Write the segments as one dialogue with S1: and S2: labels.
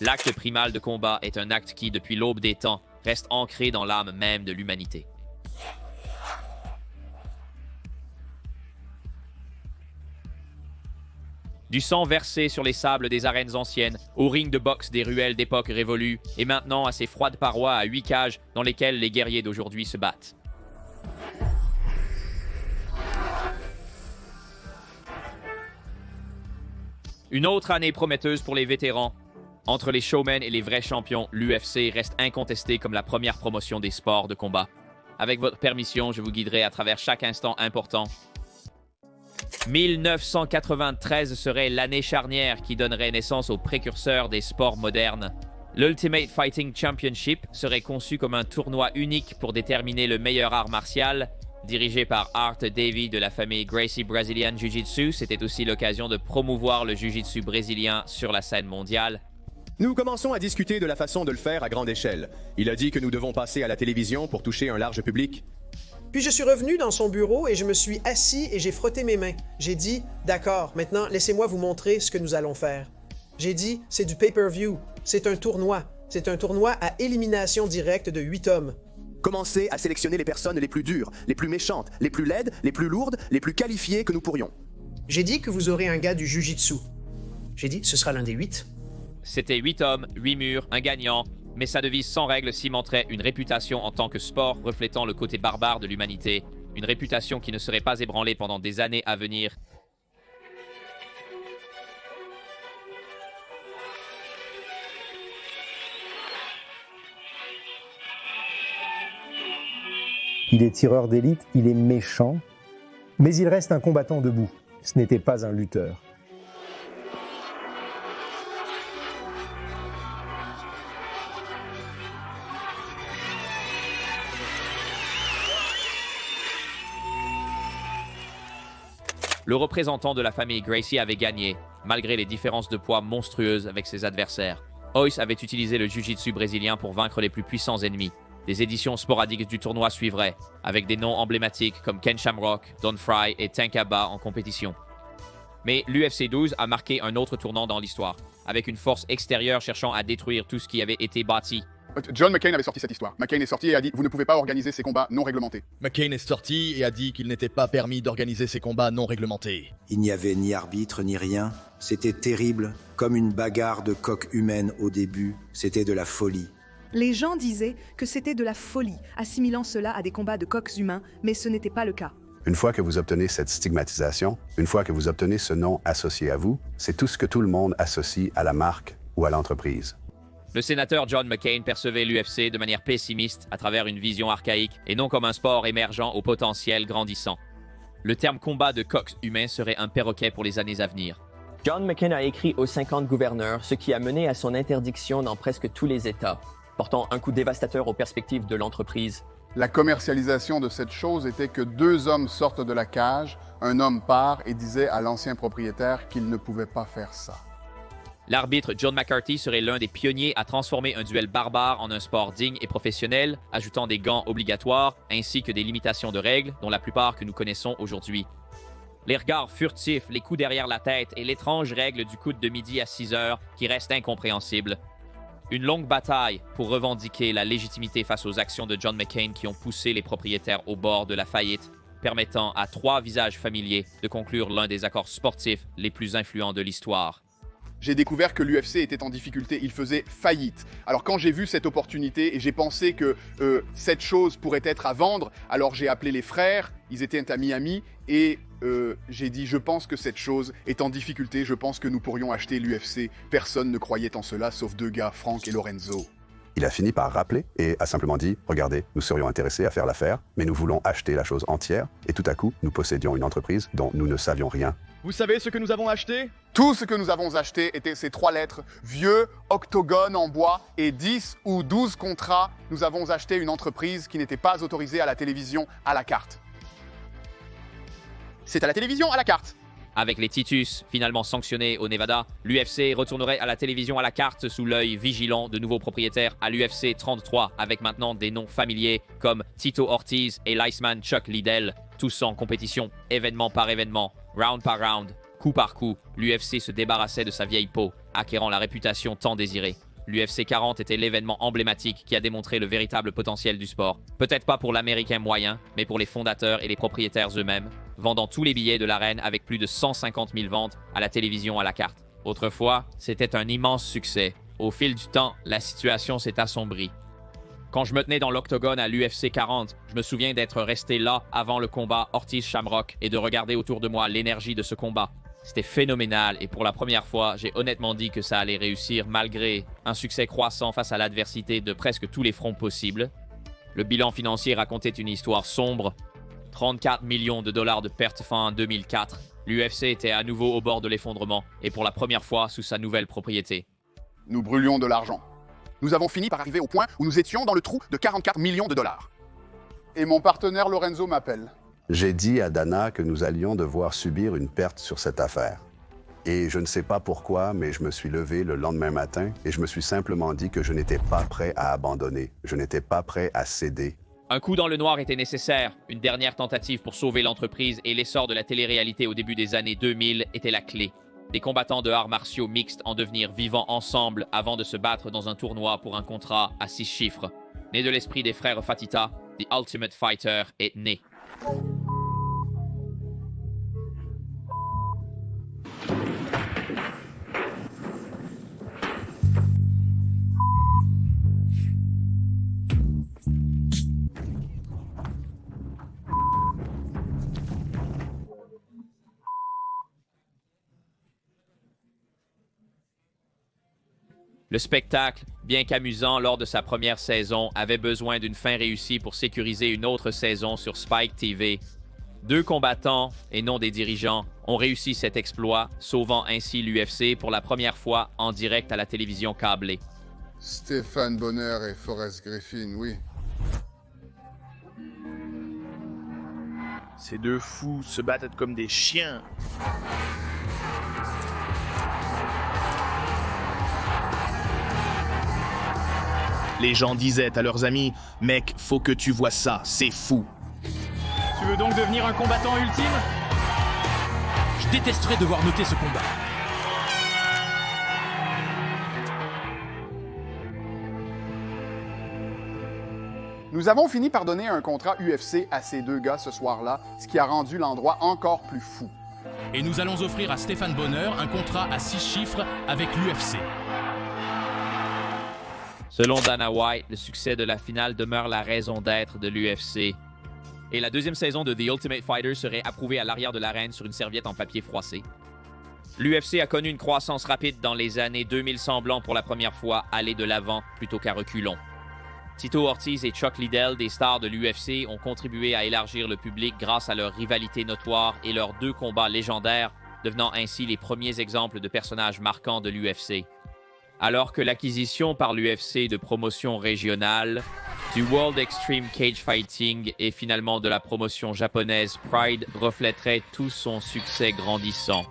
S1: L'acte primal de combat est un acte qui, depuis l'aube des temps, reste ancré dans l'âme même de l'humanité. Du sang versé sur les sables des arènes anciennes, au ring de boxe des ruelles d'époques révolues, et maintenant à ces froides parois à 8 cages dans lesquelles les guerriers d'aujourd'hui se battent. Une autre année prometteuse pour les vétérans. Entre les showmen et les vrais champions, l'UFC reste incontesté comme la première promotion des sports de combat. Avec votre permission, je vous guiderai à travers chaque instant important. 1993 serait l'année charnière qui donnerait naissance aux précurseurs des sports modernes. L'Ultimate Fighting Championship serait conçu comme un tournoi unique pour déterminer le meilleur art martial. Dirigé par Art Davey de la famille Gracie Brazilian Jiu-Jitsu, c'était aussi l'occasion de promouvoir le Jiu-Jitsu brésilien sur la scène mondiale.
S2: Nous commençons à discuter de la façon de le faire à grande échelle. Il a dit que nous devons passer à la télévision pour toucher un large public.
S3: Puis je suis revenu dans son bureau et je me suis assis et j'ai frotté mes mains. J'ai dit « D'accord, maintenant laissez-moi vous montrer ce que nous allons faire. » J'ai dit « C'est du pay-per-view, c'est un tournoi. C'est un tournoi à élimination directe de 8 hommes. »
S2: Commencez à sélectionner les personnes les plus dures, les plus méchantes, les plus laides, les plus lourdes, les plus qualifiées que nous pourrions.
S3: J'ai dit que vous aurez un gars du Jiu-Jitsu. J'ai dit « Ce sera l'un des 8. »
S1: C'était 8 hommes, 8 murs, un gagnant, mais sa devise sans règle cimenterait une réputation en tant que sport reflétant le côté barbare de l'humanité, une réputation qui ne serait pas ébranlée pendant des années à venir.
S4: Il est tireur d'élite, il est méchant, mais il reste un combattant debout. Ce n'était pas un lutteur.
S1: Le représentant de la famille Gracie avait gagné, malgré les différences de poids monstrueuses avec ses adversaires. Royce avait utilisé le jiu-jitsu brésilien pour vaincre les plus puissants ennemis. Des éditions sporadiques du tournoi suivraient, avec des noms emblématiques comme Ken Shamrock, Don Fry et Tankaba en compétition. Mais l'UFC 12 a marqué un autre tournant dans l'histoire, avec une force extérieure cherchant à détruire tout ce qui avait été bâti.
S5: John McCain avait sorti cette histoire. McCain est sorti et a dit « Vous ne pouvez pas organiser ces combats non réglementés ».
S6: McCain est sorti et a dit qu'il n'était pas permis d'organiser ces combats non réglementés.
S7: Il n'y avait ni arbitre ni rien. C'était terrible, comme une bagarre de coqs humaines au début. C'était de la folie.
S8: Les gens disaient que c'était de la folie, assimilant cela à des combats de coqs humains, mais ce n'était pas le cas.
S9: Une fois que vous obtenez cette stigmatisation, une fois que vous obtenez ce nom associé à vous, c'est tout ce que tout le monde associe à la marque ou à l'entreprise.
S1: Le sénateur John McCain percevait l'UFC de manière pessimiste à travers une vision archaïque et non comme un sport émergent au potentiel grandissant. Le terme combat de coqs humains serait un perroquet pour les années à venir.
S10: John McCain a écrit aux 50 gouverneurs, ce qui a mené à son interdiction dans presque tous les États, portant un coup dévastateur aux perspectives de l'entreprise.
S5: La commercialisation de cette chose était que 2 hommes sortent de la cage, un homme part et disait à l'ancien propriétaire qu'il ne pouvait pas faire ça.
S1: L'arbitre John McCarthy serait l'un des pionniers à transformer un duel barbare en un sport digne et professionnel, ajoutant des gants obligatoires ainsi que des limitations de règles, dont la plupart que nous connaissons aujourd'hui. Les regards furtifs, les coups derrière la tête et l'étrange règle du coude de midi à 6 heures qui reste incompréhensible. Une longue bataille pour revendiquer la légitimité face aux actions de John McCain qui ont poussé les propriétaires au bord de la faillite, permettant à 3 visages familiers de conclure l'un des accords sportifs les plus influents de l'histoire.
S5: J'ai découvert que l'UFC était en difficulté, il faisait faillite. Alors quand j'ai vu cette opportunité et j'ai pensé que cette chose pourrait être à vendre, alors j'ai appelé les frères, ils étaient à Miami, et j'ai dit je pense que cette chose est en difficulté, je pense que nous pourrions acheter l'UFC. Personne ne croyait en cela sauf 2 gars, Frank et Lorenzo.
S9: Il a fini par rappeler et a simplement dit « Regardez, nous serions intéressés à faire l'affaire, mais nous voulons acheter la chose entière. » Et tout à coup, nous possédions une entreprise dont nous ne savions rien.
S6: Vous savez ce que nous avons acheté?
S5: Tout ce que nous avons acheté était ces 3 lettres, vieux, octogone en bois et 10 ou 12 contrats. Nous avons acheté une entreprise qui n'était pas autorisée à la télévision à la carte. C'est à la télévision à la carte.
S1: Avec les Titus finalement sanctionnés au Nevada, l'UFC retournerait à la télévision à la carte sous l'œil vigilant de nouveaux propriétaires à l'UFC 33, avec maintenant des noms familiers comme Tito Ortiz et l'Iceman Chuck Liddell, tous en compétition, événement par événement, round par round, coup par coup. L'UFC se débarrassait de sa vieille peau, acquérant la réputation tant désirée. L'UFC 40 était l'événement emblématique qui a démontré le véritable potentiel du sport. Peut-être pas pour l'Américain moyen, mais pour les fondateurs et les propriétaires eux-mêmes, vendant tous les billets de l'arène avec plus de 150 000 ventes à la télévision à la carte. Autrefois, c'était un immense succès. Au fil du temps, la situation s'est assombrie. Quand je me tenais dans l'octogone à l'UFC 40, je me souviens d'être resté là avant le combat Ortiz-Shamrock et de regarder autour de moi l'énergie de ce combat. C'était phénoménal et pour la première fois, j'ai honnêtement dit que ça allait réussir malgré un succès croissant face à l'adversité de presque tous les fronts possibles. Le bilan financier racontait une histoire sombre. 34 millions de dollars de pertes fin 2004. L'UFC était à nouveau au bord de l'effondrement et pour la première fois sous sa nouvelle propriété.
S5: Nous brûlions de l'argent. Nous avons fini par arriver au point où nous étions dans le trou de 44 millions de dollars. Et mon partenaire Lorenzo m'appelle.
S9: J'ai dit à Dana que nous allions devoir subir une perte sur cette affaire. Et je ne sais pas pourquoi, mais je me suis levé le lendemain matin et je me suis simplement dit que je n'étais pas prêt à abandonner. Je n'étais pas prêt à céder.
S1: Un coup dans le noir était nécessaire. Une dernière tentative pour sauver l'entreprise et l'essor de la télé-réalité au début des années 2000 était la clé. Des combattants de arts martiaux mixtes en devenir vivants ensemble avant de se battre dans un tournoi pour un contrat à 6 chiffres. Né de l'esprit des frères Fatita, The Ultimate Fighter est né. Le spectacle, bien qu'amusant lors de sa première saison, avait besoin d'une fin réussie pour sécuriser une autre saison sur Spike TV. 2 combattants, et non des dirigeants, ont réussi cet exploit, sauvant ainsi l'UFC pour la première fois en direct à la télévision câblée.
S5: Stéphane Bonner et Forrest Griffin, oui.
S11: Ces 2 fous se battent comme des chiens. Les gens disaient à leurs amis « Mec, faut que tu vois ça, c'est fou ».
S12: Tu veux donc devenir un combattant ultime?
S13: Je détesterais devoir noter ce combat.
S5: Nous avons fini par donner un contrat UFC à ces 2 gars ce soir-là, ce qui a rendu l'endroit encore plus fou.
S13: Et nous allons offrir à Stéphane Bonner un contrat à 6 chiffres avec l'UFC.
S1: Selon Dana White, le succès de la finale demeure la raison d'être de l'UFC. Et la 2e saison de The Ultimate Fighter serait approuvée à l'arrière de l'arène sur une serviette en papier froissé. L'UFC a connu une croissance rapide dans les années 2000, semblant pour la première fois aller de l'avant plutôt qu'à reculons. Tito Ortiz et Chuck Liddell, des stars de l'UFC, ont contribué à élargir le public grâce à leur rivalité notoire et leurs 2 combats légendaires, devenant ainsi les premiers exemples de personnages marquants de l'UFC. Alors que l'acquisition par l'UFC de promotion régionale, du World Extreme Cage Fighting et finalement de la promotion japonaise Pride reflèterait tout son succès grandissant.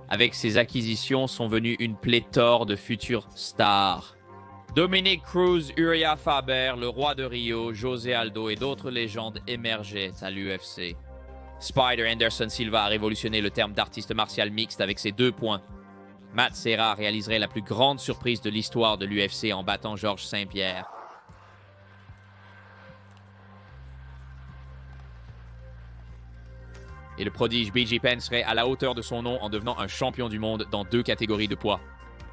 S1: Avec ces acquisitions sont venues une pléthore de futures stars. Dominic Cruz, Uriah Faber, le roi de Rio, José Aldo et d'autres légendes émergeaient à l'UFC. Spider Anderson Silva a révolutionné le terme d'artiste martial mixte avec ses 2 points. Matt Serra réaliserait la plus grande surprise de l'histoire de l'UFC en battant Georges Saint-Pierre. Et le prodige BJ Penn serait à la hauteur de son nom en devenant un champion du monde dans 2 catégories de poids.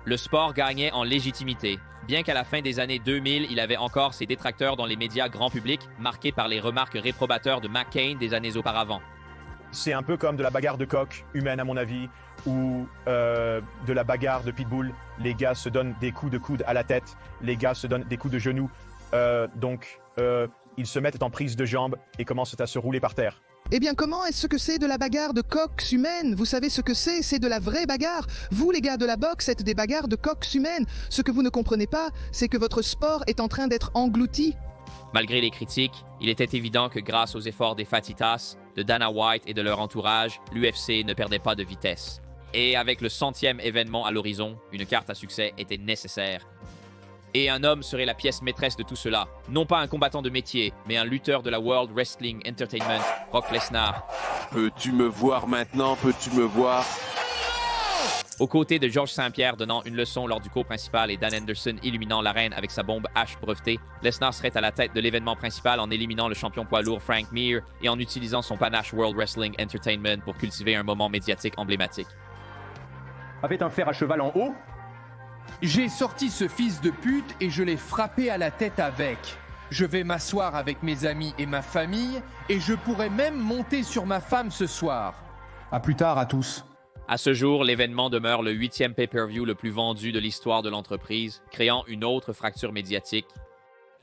S1: Le sport gagnait en légitimité. Bien qu'à la fin des années 2000, il avait encore ses détracteurs dans les médias grand public, marqués par les remarques réprobateurs de McCain des années auparavant.
S14: C'est un peu comme de la bagarre de coq humaine à mon avis, ou de la bagarre de pitbull. Les gars se donnent des coups de coude à la tête, les gars se donnent des coups de genoux, donc ils se mettent en prise de jambes et commencent à se rouler par terre.
S15: Eh bien, comment est-ce que c'est de la bagarre de coqs humaines? Vous savez ce que c'est de la vraie bagarre. Vous, les gars de la boxe, êtes des bagarres de coqs humaines. Ce que vous ne comprenez pas, c'est que votre sport est en train d'être englouti.
S1: Malgré les critiques, il était évident que grâce aux efforts des Fatitas, de Dana White et de leur entourage, l'UFC ne perdait pas de vitesse. Et avec le 100e événement à l'horizon, une carte à succès était nécessaire. Et un homme serait la pièce maîtresse de tout cela. Non pas un combattant de métier, mais un lutteur de la World Wrestling Entertainment, Brock Lesnar.
S16: Peux-tu me voir maintenant? Peux-tu me voir?
S1: Aux côtés de Georges Saint-Pierre donnant une leçon lors du cours principal et Dan Henderson illuminant l'arène avec sa bombe H brevetée, Lesnar serait à la tête de l'événement principal en éliminant le champion poids lourd Frank Mir et en utilisant son panache World Wrestling Entertainment pour cultiver un moment médiatique emblématique.
S2: Avait un fer à cheval en haut?
S16: J'ai sorti ce fils de pute et je l'ai frappé à la tête avec. Je vais m'asseoir avec mes amis et ma famille et je pourrais même monter sur ma femme ce soir.
S14: À plus tard à tous.
S1: À ce jour, l'événement demeure le 8e pay-per-view le plus vendu de l'histoire de l'entreprise, créant une autre fracture médiatique.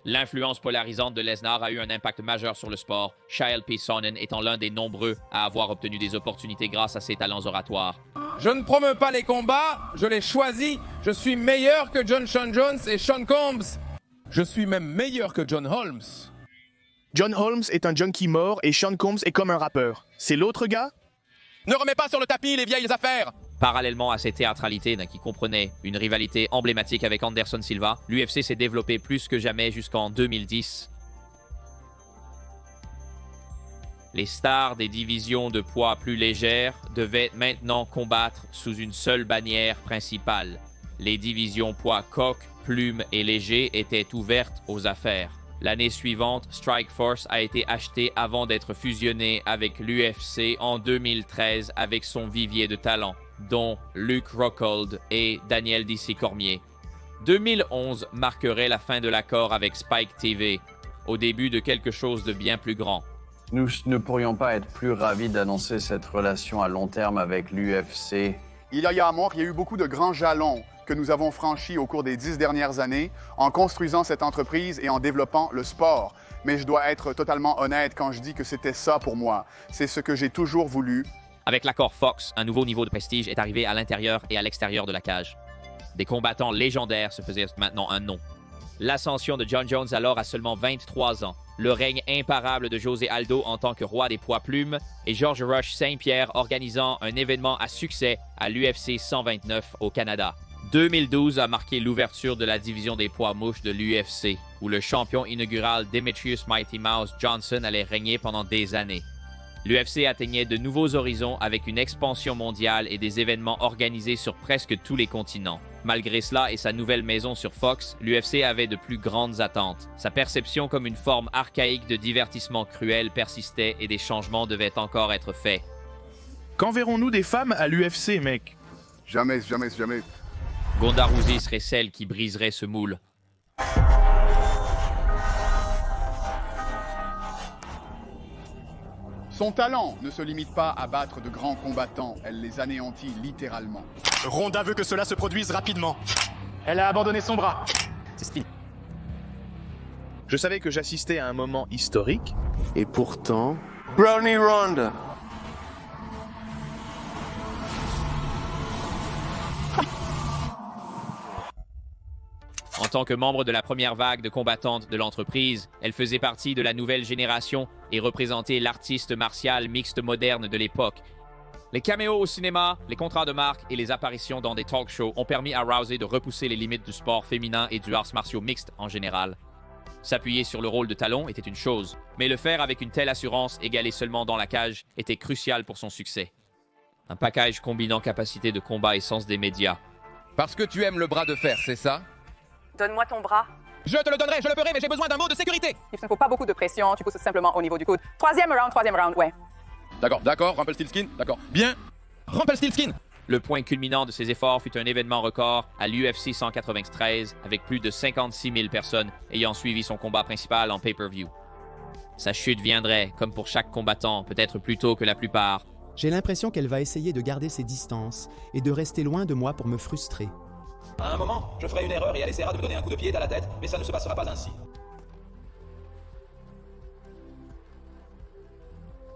S1: L'influence polarisante de Lesnar a eu un impact majeur sur le sport, Shael P. Sonnen étant l'un des nombreux à avoir obtenu des opportunités grâce à ses talents oratoires.
S17: Je ne promeux pas les combats, je les choisis. Je suis meilleur que Sean Jones et Sean Combs. Je suis même meilleur que John Holmes.
S11: John Holmes est un junkie mort et Sean Combs est comme un rappeur. C'est l'autre gars?
S17: Ne remets pas sur le tapis les vieilles affaires!
S1: Parallèlement à ces théâtralités qui comprenaient une rivalité emblématique avec Anderson Silva, l'UFC s'est développé plus que jamais jusqu'en 2010. Les stars des divisions de poids plus légères devaient maintenant combattre sous une seule bannière principale. Les divisions poids coq, plume et léger étaient ouvertes aux affaires. L'année suivante, Strikeforce a été acheté avant d'être fusionné avec l'UFC en 2013 avec son vivier de talents, dont Luke Rockhold et Daniel D.C. Cormier. 2011 marquerait la fin de l'accord avec Spike TV, au début de quelque chose de bien plus grand.
S18: Nous ne pourrions pas être plus ravis d'annoncer cette relation à long terme avec l'UFC.
S5: Il y a eu beaucoup de grands jalons que nous avons franchis au cours des 10 dernières années en construisant cette entreprise et en développant le sport. Mais je dois être totalement honnête quand je dis que c'était ça pour moi. C'est ce que j'ai toujours voulu.
S1: Avec l'accord Fox, un nouveau niveau de prestige est arrivé à l'intérieur et à l'extérieur de la cage. Des combattants légendaires se faisaient maintenant un nom. L'ascension de John Jones alors à seulement 23 ans, le règne imparable de José Aldo en tant que roi des poids plumes et George Rush Saint-Pierre organisant un événement à succès à l'UFC 129 au Canada. 2012 a marqué l'ouverture de la division des poids mouches de l'UFC, où le champion inaugural Demetrius Mighty Mouse Johnson allait régner pendant des années. L'UFC atteignait de nouveaux horizons avec une expansion mondiale et des événements organisés sur presque tous les continents. Malgré cela et sa nouvelle maison sur Fox, l'UFC avait de plus grandes attentes. Sa perception comme une forme archaïque de divertissement cruel persistait et des changements devaient encore être faits.
S11: Quand verrons-nous des femmes à l'UFC, mec?
S5: Jamais.
S1: Ronda Rousey serait celle qui briserait ce moule.
S5: Son talent ne se limite pas à battre de grands combattants, elle les anéantit littéralement.
S12: Ronda veut que cela se produise rapidement. Elle a abandonné son bras.
S11: C'est fini. Je savais que j'assistais à un moment historique.
S18: Et pourtant...
S17: Brownie Ronda.
S1: En tant que membre de la première vague de combattantes de l'entreprise, elle faisait partie de la nouvelle génération et représentait l'artiste martial mixte moderne de l'époque. Les caméos au cinéma, les contrats de marque et les apparitions dans des talk shows ont permis à Rousey de repousser les limites du sport féminin et du arts martiaux mixte en général. S'appuyer sur le rôle de talon était une chose, mais le faire avec une telle assurance égalée seulement dans la cage était crucial pour son succès. Un package combinant capacité de combat et sens des médias.
S17: Parce que tu aimes le bras de fer, c'est ça?
S19: Donne-moi ton bras.
S17: Je te le donnerai, je le ferai, mais j'ai besoin d'un mot de sécurité.
S19: Il ne faut pas beaucoup de pression, tu pousses simplement au niveau du coude. Troisième round, ouais.
S17: D'accord, Rumpelstiltskin, d'accord. Bien, Rumpelstiltskin.
S1: Le point culminant de ses efforts fut un événement record à l'UFC 193 avec plus de 56 000 personnes ayant suivi son combat principal en pay-per-view. Sa chute viendrait, comme pour chaque combattant, peut-être plus tôt que la plupart.
S20: J'ai l'impression qu'elle va essayer de garder ses distances et de rester loin de moi pour me frustrer.
S21: À un moment, je ferai une erreur et elle essaiera de me donner un coup de pied à la tête, mais ça ne se passera pas ainsi.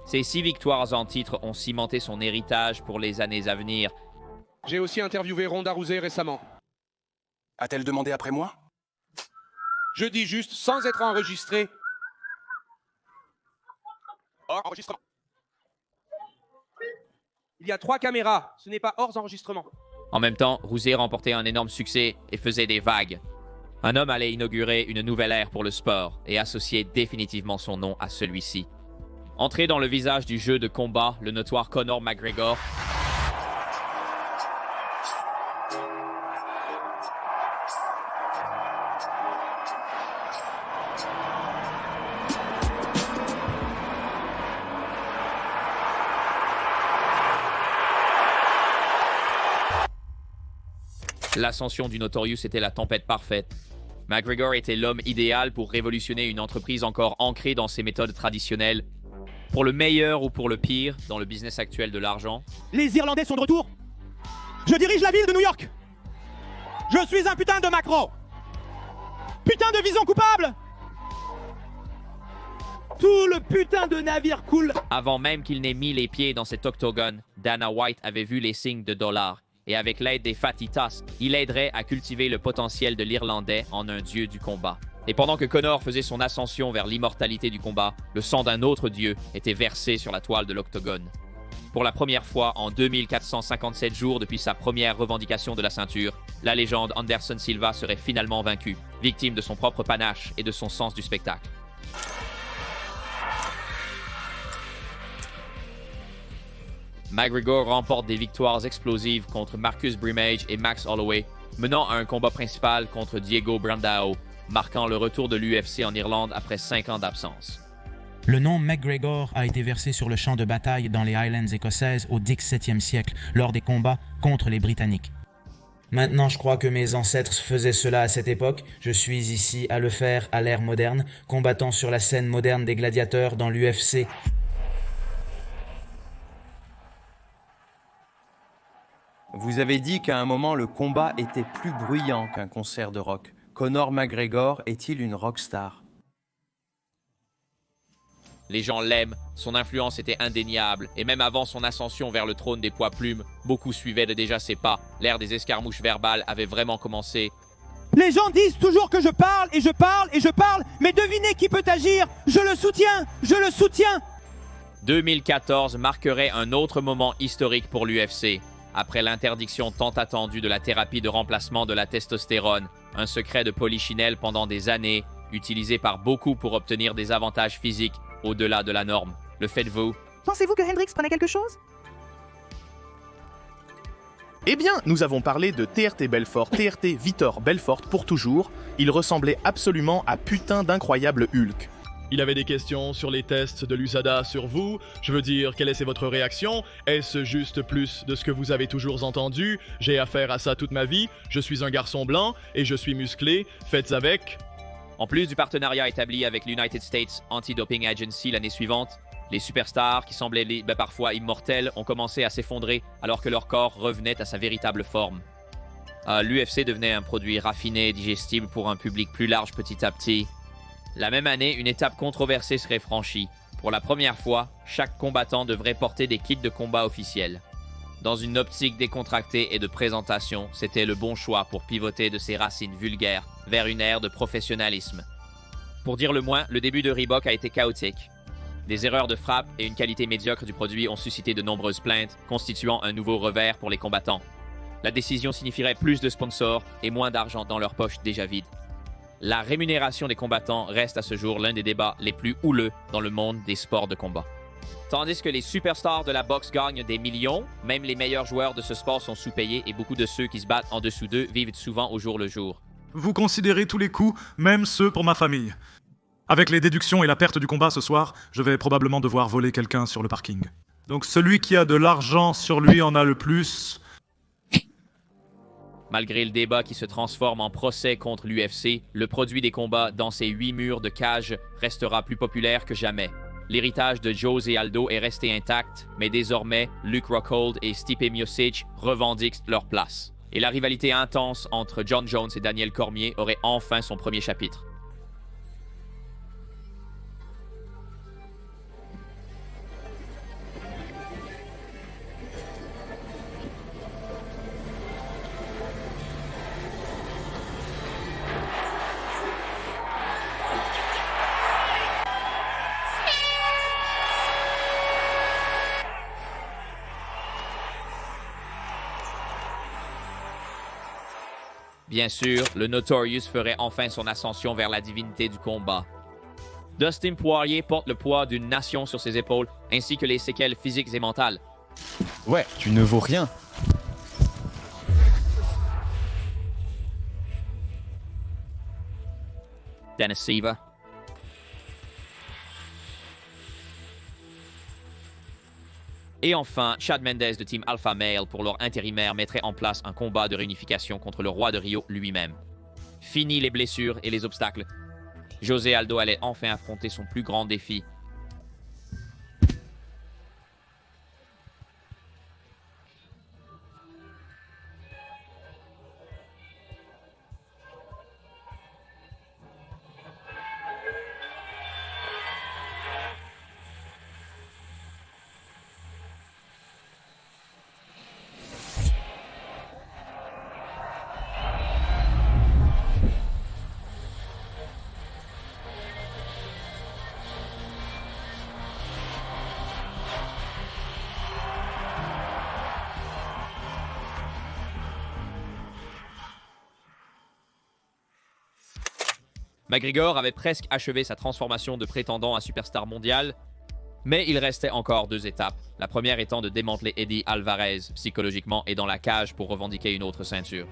S1: Ces 6 victoires en titre ont cimenté son héritage pour les années à venir.
S16: J'ai aussi interviewé Ronda Rousey récemment.
S21: A-t-elle demandé après moi?
S16: Je dis juste sans être enregistré.
S21: Hors enregistrement.
S16: Il y a 3 caméras, ce n'est pas hors enregistrement.
S1: En même temps, Rousey remportait un énorme succès et faisait des vagues. Un homme allait inaugurer une nouvelle ère pour le sport et associer définitivement son nom à celui-ci. Entré dans le visage du jeu de combat, le notoire Conor McGregor L'ascension du Notorious était la tempête parfaite. McGregor était l'homme idéal pour révolutionner une entreprise encore ancrée dans ses méthodes traditionnelles. Pour le meilleur ou pour le pire, dans le business actuel de l'argent.
S3: Les Irlandais sont de retour. Je dirige la ville de New York. Je suis un putain de Macron. Putain de vision coupable. Tout le putain de navire coule.
S1: Avant même qu'il n'ait mis les pieds dans cet octogone, Dana White avait vu les signes de dollars. Et avec l'aide des Fatitas, il aiderait à cultiver le potentiel de l'Irlandais en un dieu du combat. Et pendant que Conor faisait son ascension vers l'immortalité du combat, le sang d'un autre dieu était versé sur la toile de l'octogone. Pour la première fois en 2457 jours depuis sa première revendication de la ceinture, la légende Anderson Silva serait finalement vaincue, victime de son propre panache et de son sens du spectacle. McGregor remporte des victoires explosives contre Marcus Brimage et Max Holloway, menant à un combat principal contre Diego Brandao, marquant le retour de l'UFC en Irlande après 5 ans d'absence.
S22: Le nom McGregor a été versé sur le champ de bataille dans les Highlands écossaises au XVIIe siècle, lors des combats contre les Britanniques. Maintenant, je crois que mes ancêtres faisaient cela à cette époque. Je suis ici à le faire à l'ère moderne, combattant sur la scène moderne des gladiateurs dans l'UFC.
S23: Vous avez dit qu'à un moment, le combat était plus bruyant qu'un concert de rock. Conor McGregor est-il une rockstar?
S1: Les gens l'aiment, son influence était indéniable, et même avant son ascension vers le trône des poids plumes, beaucoup suivaient de déjà ses pas. L'ère des escarmouches verbales avait vraiment commencé.
S3: Les gens disent toujours que je parle et je parle et je parle, mais devinez qui peut agir? Je le soutiens, je le soutiens.
S1: 2014 marquerait un autre moment historique pour l'UFC. Après l'interdiction tant attendue de la thérapie de remplacement de la testostérone, un secret de polichinelle pendant des années, utilisé par beaucoup pour obtenir des avantages physiques au-delà de la norme. Le faites-vous?
S8: Pensez-vous que Hendrix prenait quelque chose?
S11: Eh bien, nous avons parlé de TRT Belfort, TRT Vitor Belfort pour toujours. Il ressemblait absolument à putain d'incroyable Hulk.
S6: Il avait des questions sur les tests de l'USADA sur vous. Je veux dire, quelle est votre réaction? Est-ce juste plus de ce que vous avez toujours entendu? J'ai affaire à ça toute ma vie. Je suis un garçon blanc et je suis musclé. Faites avec.
S1: En plus du partenariat établi avec l'United States Anti-Doping Agency l'année suivante, les superstars, qui semblaient parfois immortels, ont commencé à s'effondrer alors que leur corps revenait à sa véritable forme. L'UFC devenait un produit raffiné et digestible pour un public plus large petit à petit. La même année, une étape controversée serait franchie. Pour la première fois, chaque combattant devrait porter des kits de combat officiels. Dans une optique décontractée et de présentation, c'était le bon choix pour pivoter de ses racines vulgaires vers une ère de professionnalisme. Pour dire le moins, le début de Reebok a été chaotique. Des erreurs de frappe et une qualité médiocre du produit ont suscité de nombreuses plaintes, constituant un nouveau revers pour les combattants. La décision signifierait plus de sponsors et moins d'argent dans leurs poches déjà vides. La rémunération des combattants reste à ce jour l'un des débats les plus houleux dans le monde des sports de combat. Tandis que les superstars de la boxe gagnent des millions, même les meilleurs joueurs de ce sport sont sous-payés et beaucoup de ceux qui se battent en dessous d'eux vivent souvent au jour le jour.
S24: Vous considérez tous les coûts, même ceux pour ma famille. Avec les déductions et la perte du combat ce soir, je vais probablement devoir voler quelqu'un sur le parking. Donc celui qui a de l'argent sur lui en a le plus.
S1: Malgré le débat qui se transforme en procès contre l'UFC, le produit des combats dans ces 8 murs de cage restera plus populaire que jamais. L'héritage de Jose Aldo est resté intact, mais désormais, Luke Rockhold et Stipe Miocic revendiquent leur place. Et la rivalité intense entre John Jones et Daniel Cormier aurait enfin son premier chapitre. Bien sûr, le Notorious ferait enfin son ascension vers la divinité du combat. Dustin Poirier porte le poids d'une nation sur ses épaules, ainsi que les séquelles physiques et mentales.
S25: Ouais, tu ne vaux rien.
S1: Dennis Siver, Et enfin, Chad Mendes de Team Alpha Male pour leur intérimaire mettrait en place un combat de réunification contre le roi de Rio lui-même. Fini les blessures et les obstacles. José Aldo allait enfin affronter son plus grand défi. McGregor avait presque achevé sa transformation de prétendant à superstar mondial, mais il restait encore 2 étapes. La première étant de démanteler Eddie Alvarez psychologiquement et dans la cage pour revendiquer une autre ceinture.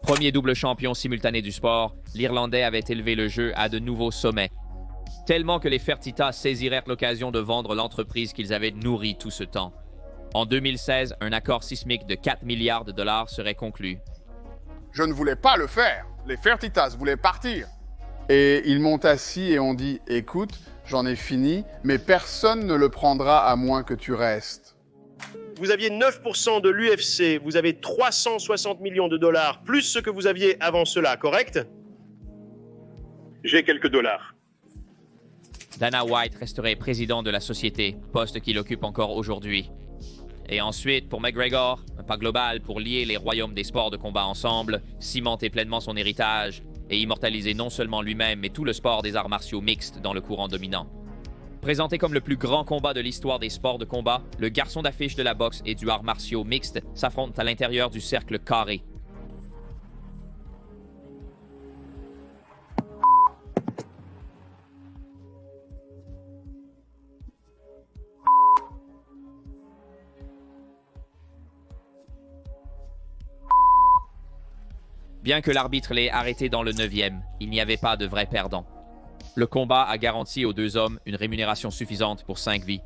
S1: Premier double champion simultané du sport, l'Irlandais avait élevé le jeu à de nouveaux sommets. Tellement que les Fertitas saisirent l'occasion de vendre l'entreprise qu'ils avaient nourrie tout ce temps. En 2016, un accord sismique de 4 milliards de dollars serait conclu.
S5: Je ne voulais pas le faire. Les Fertitas voulaient partir. Et ils m'ont assis et ont dit « Écoute, j'en ai fini, mais personne ne le prendra à moins que tu restes. »
S4: Vous aviez 9% de l'UFC, vous avez 360 millions de dollars, plus ce que vous aviez avant cela, correct? J'ai quelques dollars.
S1: Dana White resterait président de la société, poste qu'il occupe encore aujourd'hui. Et ensuite, pour McGregor, un pas global pour lier les royaumes des sports de combat ensemble, cimenter pleinement son héritage et immortaliser non seulement lui-même, mais tout le sport des arts martiaux mixtes dans le courant dominant. Présenté comme le plus grand combat de l'histoire des sports de combat, le garçon d'affiche de la boxe et du art martiaux mixte s'affrontent à l'intérieur du cercle carré. Bien que l'arbitre l'ait arrêté dans le 9e, il n'y avait pas de vrai perdant. Le combat a garanti aux 2 hommes une rémunération suffisante pour 5 vies.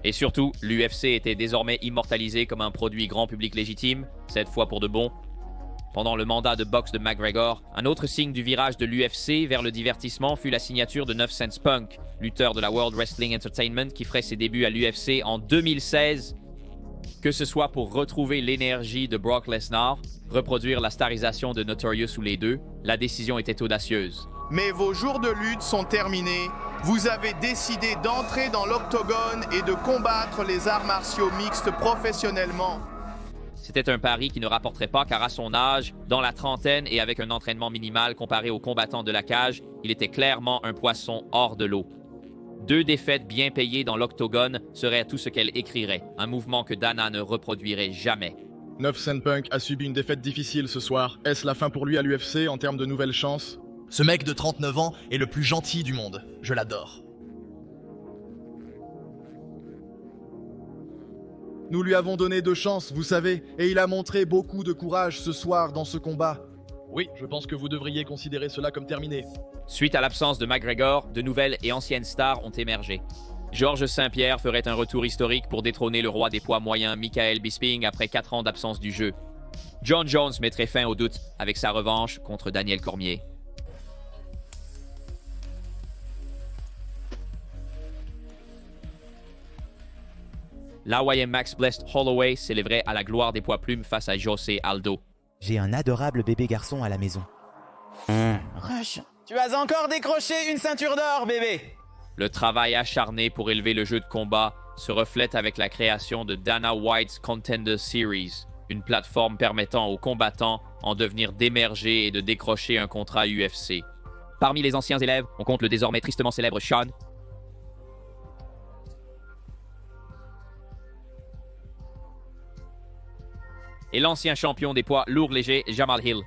S1: Et surtout, l'UFC était désormais immortalisé comme un produit grand public légitime, cette fois pour de bon. Pendant le mandat de boxe de McGregor, un autre signe du virage de l'UFC vers le divertissement fut la signature de 9 Cents Punk, lutteur de la World Wrestling Entertainment qui ferait ses débuts à l'UFC en 2016. Que ce soit pour retrouver l'énergie de Brock Lesnar, reproduire la starisation de Notorious ou les deux, la décision était audacieuse.
S11: Mais vos jours de lutte sont terminés. Vous avez décidé d'entrer dans l'octogone et de combattre les arts martiaux mixtes professionnellement.
S1: C'était un pari qui ne rapporterait pas car à son âge, dans la trentaine et avec un entraînement minimal comparé aux combattants de la cage, il était clairement un poisson hors de l'eau. 2 défaites bien payées dans l'octogone seraient tout ce qu'elle écrirait, un mouvement que Dana ne reproduirait jamais.
S6: 9 Cents Punk a subi une défaite difficile ce soir. Est-ce la fin pour lui à l'UFC en termes de nouvelles chances?
S7: Ce mec de 39 ans est le plus gentil du monde. Je l'adore.
S6: Nous lui avons donné 2 chances, vous savez, et il a montré beaucoup de courage ce soir dans ce combat. Oui, je pense que vous devriez considérer cela comme terminé.
S1: Suite à l'absence de McGregor, de nouvelles et anciennes stars ont émergé. Georges Saint-Pierre ferait un retour historique pour détrôner le roi des poids moyens Michael Bisping après 4 ans d'absence du jeu. John Jones mettrait fin au doute avec sa revanche contre Daniel Cormier. L'Hawaïen Max Blessed Holloway s'élèverait à la gloire des poids plumes face à José Aldo.
S20: J'ai un adorable bébé garçon à la maison.
S9: Rush, tu as encore décroché une ceinture d'or, bébé.
S1: Le travail acharné pour élever le jeu de combat se reflète avec la création de Dana White's Contender Series, une plateforme permettant aux combattants en devenir d'émerger et de décrocher un contrat UFC. Parmi les anciens élèves, on compte le désormais tristement célèbre Sean et l'ancien champion des poids lourds légers Jamal Hill.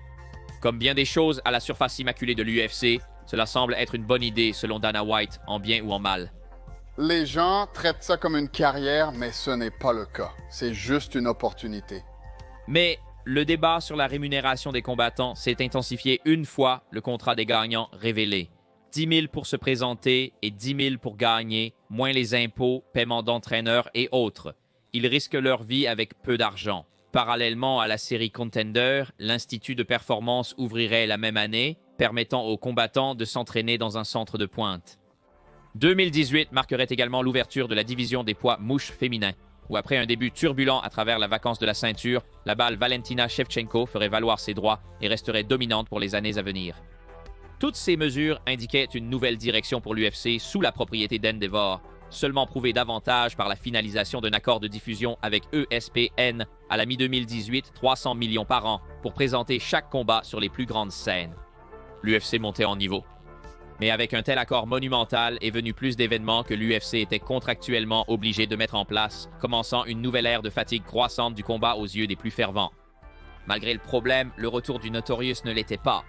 S1: Comme bien des choses à la surface immaculée de l'UFC, cela semble être une bonne idée selon Dana White, en bien ou en mal.
S5: Les gens traitent ça comme une carrière, mais ce n'est pas le cas. C'est juste une opportunité.
S1: Mais le débat sur la rémunération des combattants s'est intensifié une fois le contrat des gagnants révélé. 10 000 pour se présenter et 10 000 pour gagner, moins les impôts, paiement d'entraîneurs et autres. Ils risquent leur vie avec peu d'argent. Parallèlement à la série Contender, l'Institut de performance ouvrirait la même année, permettant aux combattants de s'entraîner dans un centre de pointe. 2018 marquerait également l'ouverture de la division des poids mouches féminins, où après un début turbulent à travers la vacance de la ceinture, la balle Valentina Shevchenko ferait valoir ses droits et resterait dominante pour les années à venir. Toutes ces mesures indiquaient une nouvelle direction pour l'UFC sous la propriété d'Endeavor, seulement prouvé davantage par la finalisation d'un accord de diffusion avec ESPN à la mi-2018, 300 millions par an, pour présenter chaque combat sur les plus grandes scènes. L'UFC montait en niveau. Mais avec un tel accord monumental est venu plus d'événements que l'UFC était contractuellement obligé de mettre en place, commençant une nouvelle ère de fatigue croissante du combat aux yeux des plus fervents. Malgré le problème, le retour du Notorious ne l'était pas.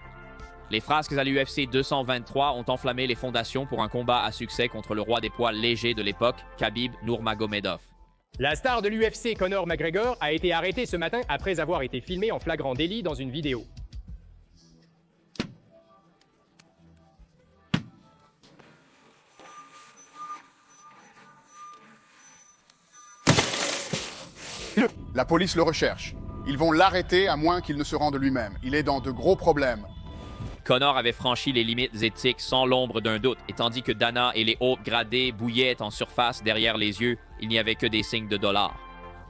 S1: Les frasques à l'UFC 223 ont enflammé les fondations pour un combat à succès contre le roi des poids légers de l'époque, Khabib Nurmagomedov.
S2: La star de l'UFC, Conor McGregor, a été arrêté ce matin après avoir été filmé en flagrant délit dans une vidéo.
S5: La police le recherche. Ils vont l'arrêter à moins qu'il ne se rende lui-même. Il est dans de gros problèmes.
S1: Conor avait franchi les limites éthiques sans l'ombre d'un doute, et tandis que Dana et les hauts gradés bouillaient en surface derrière les yeux, il n'y avait que des signes de dollars.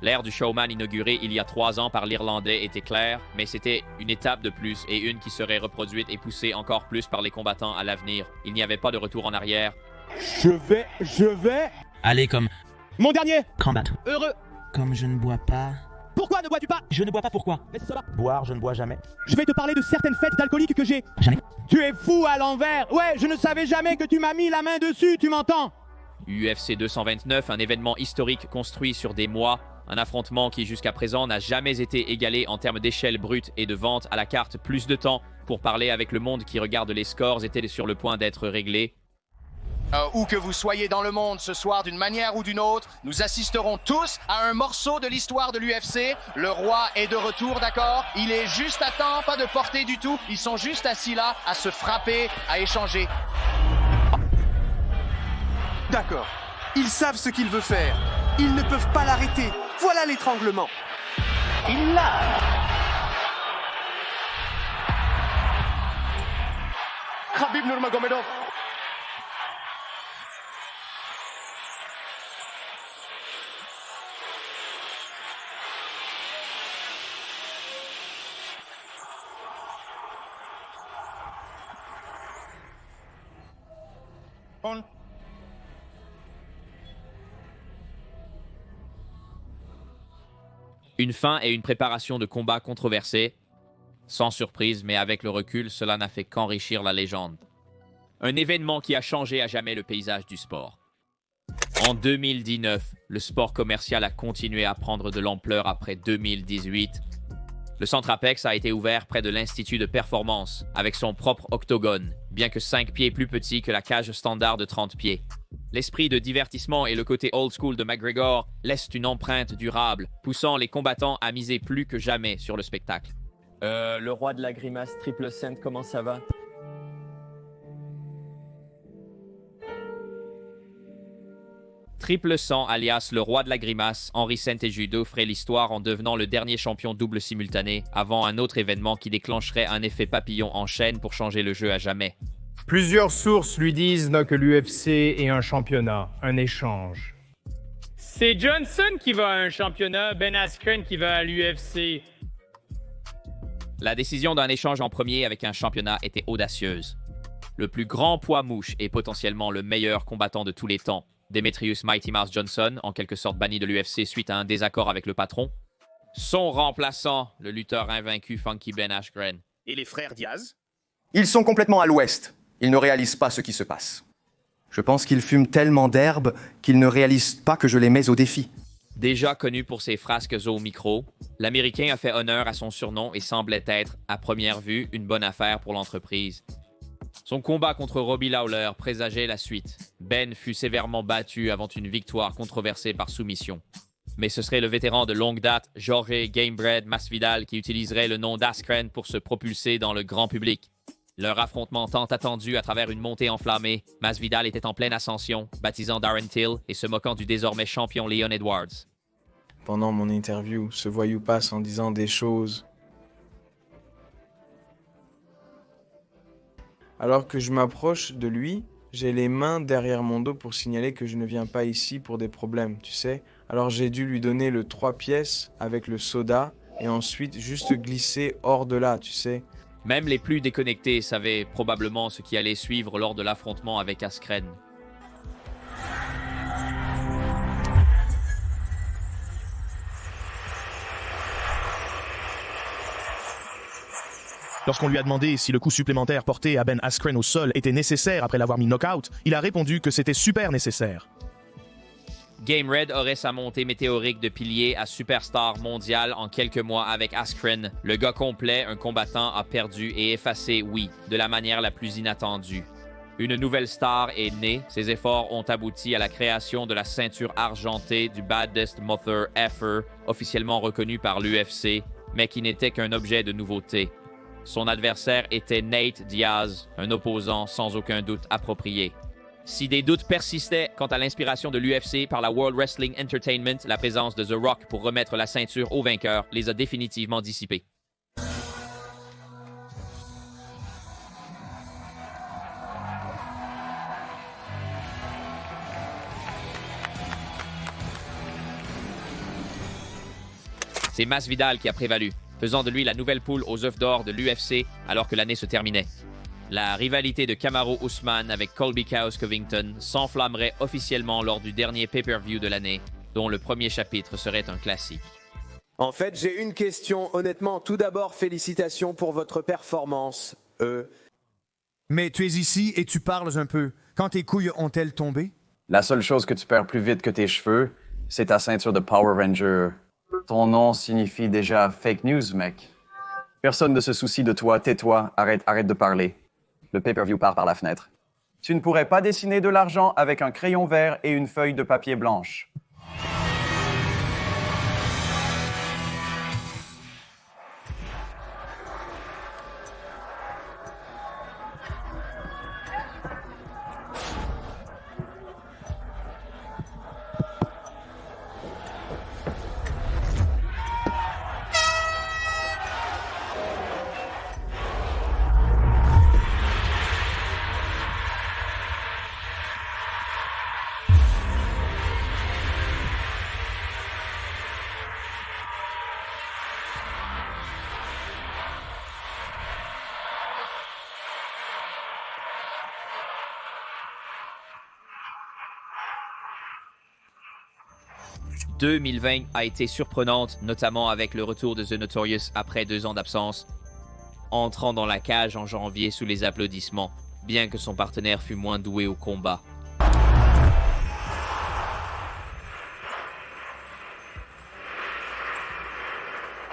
S1: L'ère du showman inaugurée il y a 3 ans par l'Irlandais était claire, mais c'était une étape de plus et une qui serait reproduite et poussée encore plus par les combattants à l'avenir. Il n'y avait pas de retour en arrière.
S3: Je vais...
S22: Allez comme...
S3: Mon dernier
S22: Combattre.
S3: Heureux.
S22: Comme je ne bois pas...
S3: Pourquoi ne bois-tu pas?
S22: Je ne bois pas, pourquoi?
S3: Laisse cela.
S22: Boire, je ne bois jamais.
S3: Je vais te parler de certaines fêtes d'alcooliques que j'ai.
S22: Jamais.
S3: Tu es fou à l'envers. Ouais, je ne savais jamais que tu m'as mis la main dessus, tu m'entends?
S1: UFC 229, un événement historique construit sur des mois, un affrontement qui jusqu'à présent n'a jamais été égalé en termes d'échelle brute et de vente à la carte. Plus de temps pour parler avec le monde qui regarde les scores était sur le point d'être réglé.
S12: Où que vous soyez dans le monde ce soir, d'une manière ou d'une autre, nous assisterons tous à un morceau de l'histoire de l'UFC. Le roi est de retour, d'accord? Il est juste à temps, pas de portée du tout. Ils sont juste assis là, à se frapper, à échanger.
S10: D'accord. Ils savent ce qu'il veut faire. Ils ne peuvent pas l'arrêter. Voilà l'étranglement. Il l'a.
S12: Khabib Nurmagomedov.
S1: Une fin et une préparation de combat controversés. Sans surprise, mais avec le recul, cela n'a fait qu'enrichir la légende. Un événement qui a changé à jamais le paysage du sport. En 2019, le sport commercial a continué à prendre de l'ampleur après 2018. Le centre Apex a été ouvert près de l'Institut de performance, avec son propre octogone, bien que 5 pieds plus petit que la cage standard de 30 pieds. L'esprit de divertissement et le côté old school de McGregor laissent une empreinte durable, poussant les combattants à miser plus que jamais sur le spectacle.
S13: Le roi de la grimace, Triple Cent, comment ça va?
S1: Triple 100, alias le roi de la grimace, Henry Cejudo ferait l'histoire en devenant le dernier champion double simultané, avant un autre événement qui déclencherait un effet papillon en chaîne pour changer le jeu à jamais.
S2: Plusieurs sources lui disent que l'UFC est un championnat, un échange.
S14: C'est Johnson qui va à un championnat, Ben Askren qui va à l'UFC.
S1: La décision d'un échange en premier avec un championnat était audacieuse. Le plus grand poids mouche et potentiellement le meilleur combattant de tous les temps, Demetrius Mighty Mouse Johnson, en quelque sorte banni de l'UFC suite à un désaccord avec le patron. Son remplaçant, le lutteur invaincu Funky Ben Askren.
S4: Et les frères Diaz?
S15: Ils sont complètement à l'ouest. Ils ne réalisent pas ce qui se passe. Je pense qu'ils fument tellement d'herbe qu'ils ne réalisent pas que je les mets au défi.
S1: Déjà connu pour ses frasques au micro, l'Américain a fait honneur à son surnom et semblait être, à première vue, une bonne affaire pour l'entreprise. Son combat contre Robbie Lawler présageait la suite. Ben fut sévèrement battu avant une victoire controversée par soumission. Mais ce serait le vétéran de longue date, Jorge Gamebred Masvidal, qui utiliserait le nom d'Askren pour se propulser dans le grand public. Leur affrontement tant attendu à travers une montée enflammée, Masvidal était en pleine ascension, baptisant Darren Till et se moquant du désormais champion Leon Edwards.
S17: Pendant mon interview, ce voyou passe en disant des choses. Alors que je m'approche de lui, j'ai les mains derrière mon dos pour signaler que je ne viens pas ici pour des problèmes, tu sais. Alors j'ai dû lui donner le 3 pièces avec le soda et ensuite juste glisser hors de là, tu sais.
S1: Même les plus déconnectés savaient probablement ce qui allait suivre lors de l'affrontement avec Askren.
S11: Lorsqu'on lui a demandé si le coup supplémentaire porté à Ben Askren au sol était nécessaire après l'avoir mis knock-out, il a répondu que c'était super nécessaire.
S1: Gamebred aurait sa montée météorique de pilier à superstar mondial en quelques mois avec Askren. Le gars complet, un combattant, a perdu et effacé, oui, de la manière la plus inattendue. Une nouvelle star est née. Ses efforts ont abouti à la création de la ceinture argentée du Baddest Mother Effer, officiellement reconnue par l'UFC, mais qui n'était qu'un objet de nouveauté. Son adversaire était Nate Diaz, un opposant sans aucun doute approprié. Si des doutes persistaient quant à l'inspiration de l'UFC par la World Wrestling Entertainment, la présence de The Rock pour remettre la ceinture au vainqueur les a définitivement dissipés. C'est Masvidal qui a prévalu, faisant de lui la nouvelle poule aux œufs d'or de l'UFC alors que l'année se terminait. La rivalité de Kamaru Usman avec Colby Chaos Covington s'enflammerait officiellement lors du dernier pay-per-view de l'année, dont le premier chapitre serait un classique.
S18: En fait, j'ai une question. Honnêtement, tout d'abord, félicitations pour votre performance.
S19: Mais tu es ici et tu parles un peu. Quand tes couilles ont-elles tombé?
S21: La seule chose que tu perds plus vite que tes cheveux, c'est ta ceinture de Power Ranger. Ton nom signifie déjà fake news, mec. Personne ne se soucie de toi, tais-toi, arrête de parler. Le pay-per-view part par la fenêtre. Tu ne pourrais pas dessiner de l'argent avec un crayon vert et une feuille de papier blanche.
S1: « 2020 a été surprenante, notamment avec le retour de The Notorious après 2 ans d'absence, entrant dans la cage en janvier sous les applaudissements, bien que son partenaire fût moins doué au combat.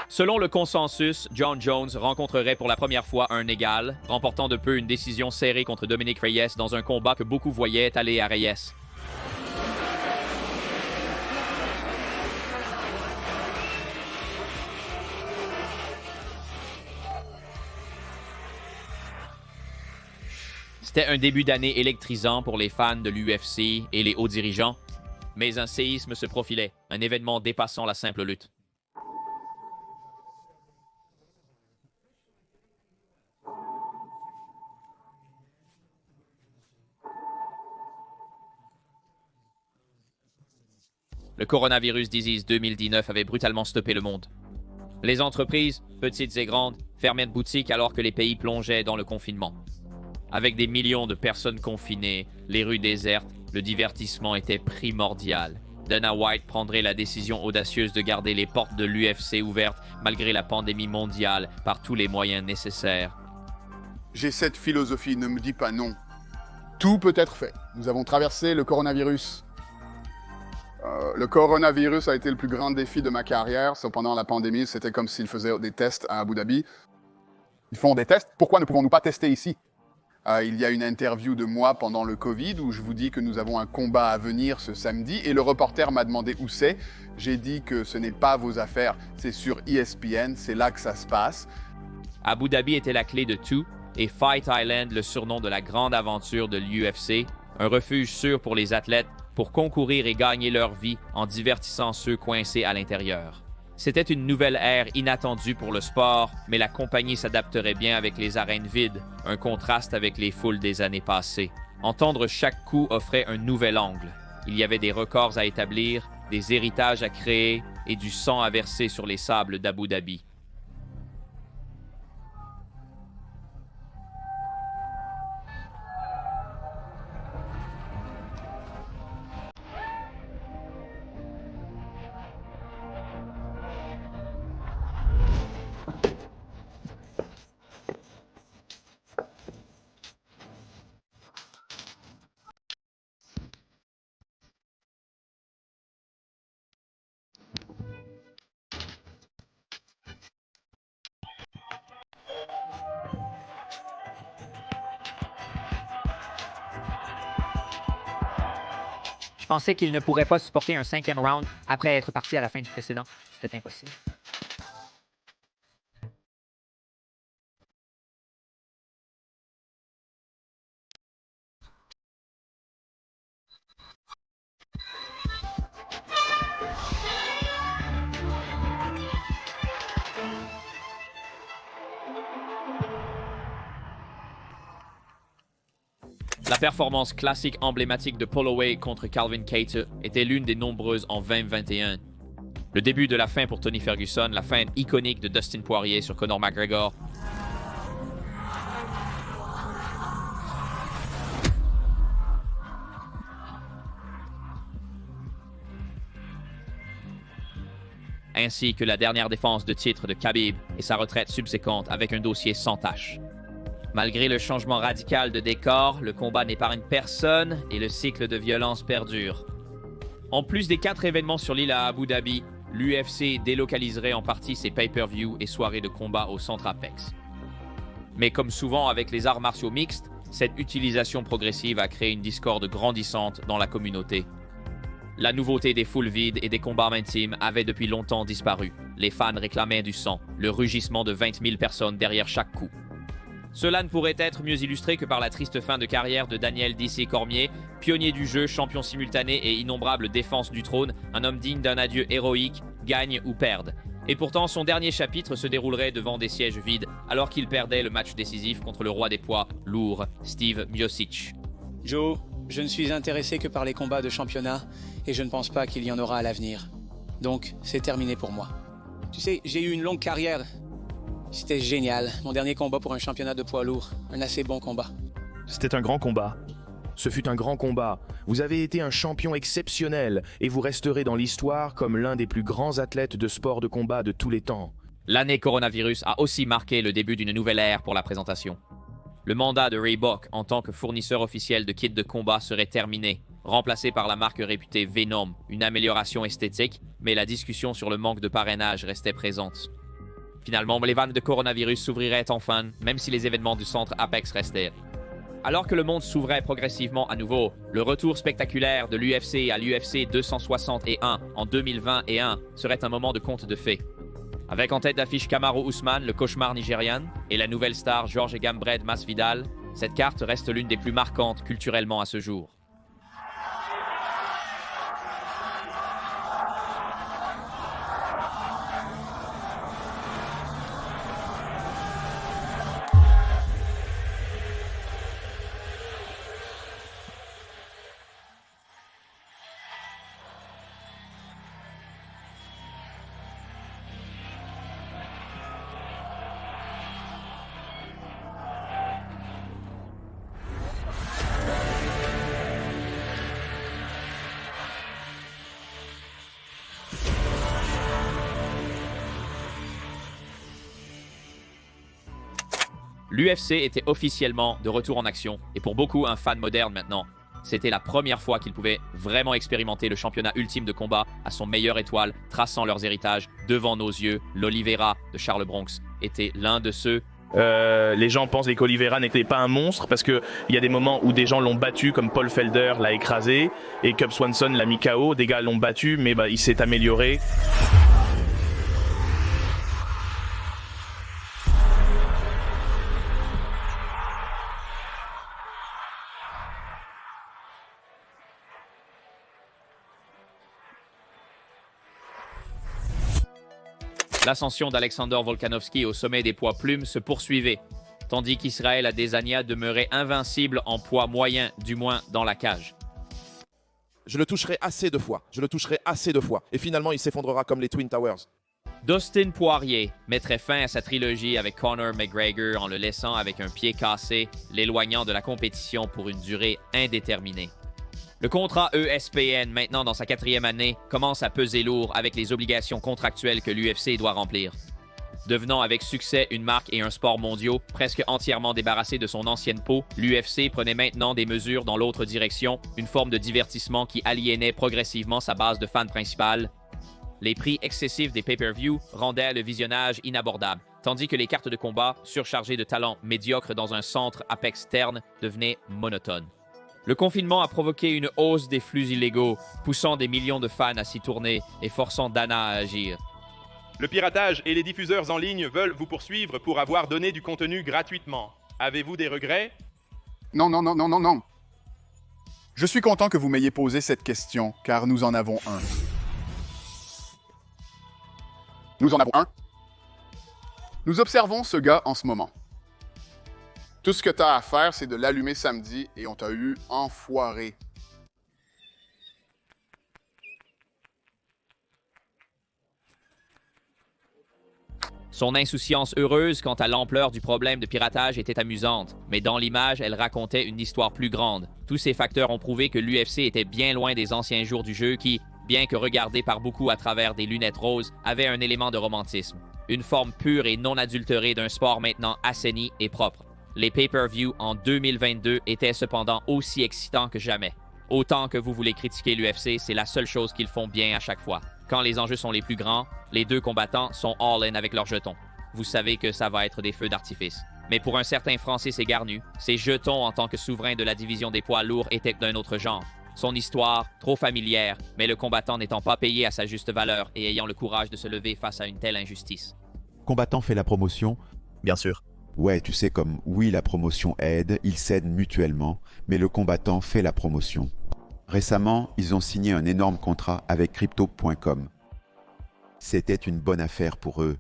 S1: Selon le consensus, John Jones rencontrerait pour la première fois un égal, remportant de peu une décision serrée contre Dominic Reyes dans un combat que beaucoup voyaient aller à Reyes. C'était un début d'année électrisant pour les fans de l'UFC et les hauts dirigeants, mais un séisme se profilait, un événement dépassant la simple lutte. Le coronavirus disease 2019 avait brutalement stoppé le monde. Les entreprises, petites et grandes, fermaient de boutiques alors que les pays plongeaient dans le confinement. Avec des millions de personnes confinées, les rues désertes, le divertissement était primordial. Dana White prendrait la décision audacieuse de garder les portes de l'UFC ouvertes malgré la pandémie mondiale par tous les moyens nécessaires.
S5: J'ai cette philosophie, ne me dis pas non. Tout peut être fait. Nous avons traversé le coronavirus. Le coronavirus a été le plus grand défi de ma carrière. Pendant la pandémie, c'était comme s'ils faisaient des tests à Abu Dhabi. Ils font des tests. Pourquoi ne pouvons-nous pas tester ici? Il y a une interview de moi pendant le Covid où je vous dis que nous avons un combat à venir ce samedi et le reporter m'a demandé où c'est. J'ai dit que ce n'est pas vos affaires, c'est sur ESPN, c'est là que ça se passe.
S1: Abu Dhabi était la clé de tout et Fight Island le surnom de la grande aventure de l'UFC, un refuge sûr pour les athlètes pour concourir et gagner leur vie en divertissant ceux coincés à l'intérieur. C'était une nouvelle ère inattendue pour le sport, mais la compagnie s'adapterait bien avec les arènes vides, un contraste avec les foules des années passées. Entendre chaque coup offrait un nouvel angle. Il y avait des records à établir, des héritages à créer et du sang à verser sur les sables d'Abu Dhabi.
S8: Je pensais qu'il ne pourrait pas supporter un 5e round après être parti à la fin du précédent. C'était impossible.
S1: La performance classique emblématique de Holloway contre Calvin Kattar était l'une des nombreuses en 2021. Le début de la fin pour Tony Ferguson, la fin iconique de Dustin Poirier sur Conor McGregor. Ainsi que la dernière défense de titre de Khabib et sa retraite subséquente avec un dossier sans tache. Malgré le changement radical de décor, le combat n'épargne personne et le cycle de violence perdure. En plus des 4 événements sur l'île à Abu Dhabi, l'UFC délocaliserait en partie ses pay-per-view et soirées de combat au centre Apex. Mais comme souvent avec les arts martiaux mixtes, cette utilisation progressive a créé une discorde grandissante dans la communauté. La nouveauté des foules vides et des combats intimes avait depuis longtemps disparu. Les fans réclamaient du sang, le rugissement de 20 000 personnes derrière chaque coup. Cela ne pourrait être mieux illustré que par la triste fin de carrière de Daniel D.C. Cormier, pionnier du jeu, champion simultané et innombrable défense du trône, un homme digne d'un adieu héroïque, gagne ou perde. Et pourtant, son dernier chapitre se déroulerait devant des sièges vides, alors qu'il perdait le match décisif contre le roi des poids lourds, Steve Miocic.
S16: Joe, je ne suis intéressé que par les combats de championnat et je ne pense pas qu'il y en aura à l'avenir. Donc, c'est terminé pour moi. Tu sais, j'ai eu une longue carrière. C'était génial. Mon dernier combat pour un championnat de poids lourd. Un assez bon combat.
S23: C'était un grand combat. Ce fut un grand combat. Vous avez été un champion exceptionnel et vous resterez dans l'histoire comme l'un des plus grands athlètes de sport de combat de tous les temps.
S1: L'année coronavirus a aussi marqué le début d'une nouvelle ère pour la présentation. Le mandat de Reebok en tant que fournisseur officiel de kits de combat serait terminé, remplacé par la marque réputée Venom, une amélioration esthétique, mais la discussion sur le manque de parrainage restait présente. Finalement, les vannes de coronavirus s'ouvriraient enfin, même si les événements du centre Apex restaient. Alors que le monde s'ouvrait progressivement à nouveau, le retour spectaculaire de l'UFC à l'UFC 261 en 2021 serait un moment de conte de fées. Avec en tête d'affiche Kamaru Usman, le cauchemar nigérian, et la nouvelle star Georges Gambred Masvidal, cette carte reste l'une des plus marquantes culturellement à ce jour. L'UFC était officiellement de retour en action, et pour beaucoup un fan moderne maintenant, c'était la première fois qu'ils pouvaient vraiment expérimenter le championnat ultime de combat à son meilleur étoile, traçant leurs héritages devant nos yeux. L'Oliveira de Charles Bronx était l'un de ceux.
S23: Les gens pensent qu'Oliveira n'était pas un monstre parce qu'il y a des moments où des gens l'ont battu, comme Paul Felder l'a écrasé, et Cub Swanson l'a mis KO. Des gars l'ont battu, mais il s'est amélioré.
S1: L'ascension d'Alexander Volkanovski au sommet des poids plumes se poursuivait, tandis qu'Israël Adesanya demeurait invincible en poids moyen, du moins dans la cage.
S6: Je le toucherai assez de fois, et finalement il s'effondrera comme les Twin Towers.
S1: Dustin Poirier mettrait fin à sa trilogie avec Conor McGregor en le laissant avec un pied cassé, l'éloignant de la compétition pour une durée indéterminée. Le contrat ESPN, maintenant dans sa 4e année, commence à peser lourd avec les obligations contractuelles que l'UFC doit remplir. Devenant avec succès une marque et un sport mondiaux, presque entièrement débarrassé de son ancienne peau, l'UFC prenait maintenant des mesures dans l'autre direction, une forme de divertissement qui aliénait progressivement sa base de fans principale. Les prix excessifs des pay-per-view rendaient le visionnage inabordable, tandis que les cartes de combat, surchargées de talents médiocres dans un centre externe, devenaient monotones. Le confinement a provoqué une hausse des flux illégaux, poussant des millions de fans à s'y tourner et forçant Dana à agir.
S3: Le piratage et les diffuseurs en ligne veulent vous poursuivre pour avoir donné du contenu gratuitement. Avez-vous des regrets?
S5: Non. Je suis content que vous m'ayez posé cette question, car nous en avons un. Nous observons ce gars en ce moment. Tout ce que t'as à faire, c'est de l'allumer samedi et on t'a eu enfoiré.
S1: Son insouciance heureuse quant à l'ampleur du problème de piratage était amusante, mais dans l'image, elle racontait une histoire plus grande. Tous ces facteurs ont prouvé que l'UFC était bien loin des anciens jours du jeu qui, bien que regardé par beaucoup à travers des lunettes roses, avait un élément de romantisme. Une forme pure et non adultérée d'un sport maintenant assaini et propre. Les pay-per-view en 2022 étaient cependant aussi excitants que jamais. Autant que vous voulez critiquer l'UFC, c'est la seule chose qu'ils font bien à chaque fois. Quand les enjeux sont les plus grands, les deux combattants sont all-in avec leurs jetons. Vous savez que ça va être des feux d'artifice. Mais pour un certain Francis Égarnu, ses jetons en tant que souverain de la division des poids lourds étaient d'un autre genre. Son histoire, trop familière, mais le combattant n'étant pas payé à sa juste valeur et ayant le courage de se lever face à une telle injustice.
S7: Combattant fait la promotion?
S23: Bien sûr.
S7: Ouais, tu sais, comme oui, la promotion aide, ils s'aident mutuellement, mais le combattant fait la promotion. Récemment, ils ont signé un énorme contrat avec Crypto.com. C'était une bonne affaire pour eux.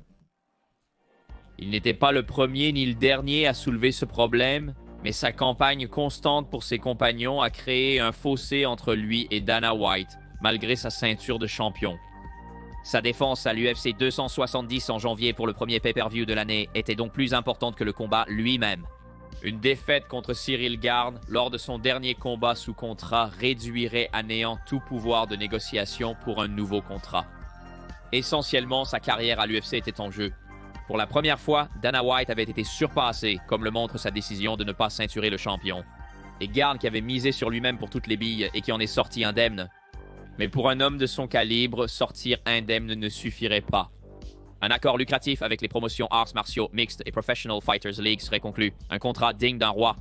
S1: Il n'était pas le premier ni le dernier à soulever ce problème, mais sa campagne constante pour ses compagnons a créé un fossé entre lui et Dana White, malgré sa ceinture de champion. Sa défense à l'UFC 270 en janvier pour le premier pay-per-view de l'année était donc plus importante que le combat lui-même. Une défaite contre Cyril Garn lors de son dernier combat sous contrat réduirait à néant tout pouvoir de négociation pour un nouveau contrat. Essentiellement, sa carrière à l'UFC était en jeu. Pour la première fois, Dana White avait été surpassé, comme le montre sa décision de ne pas ceinturer le champion. Et Garn, qui avait misé sur lui-même pour toutes les billes et qui en est sorti indemne. Mais pour un homme de son calibre, sortir indemne ne suffirait pas. Un accord lucratif avec les promotions arts martiaux mixtes et Professional Fighters League serait conclu. Un contrat digne d'un roi.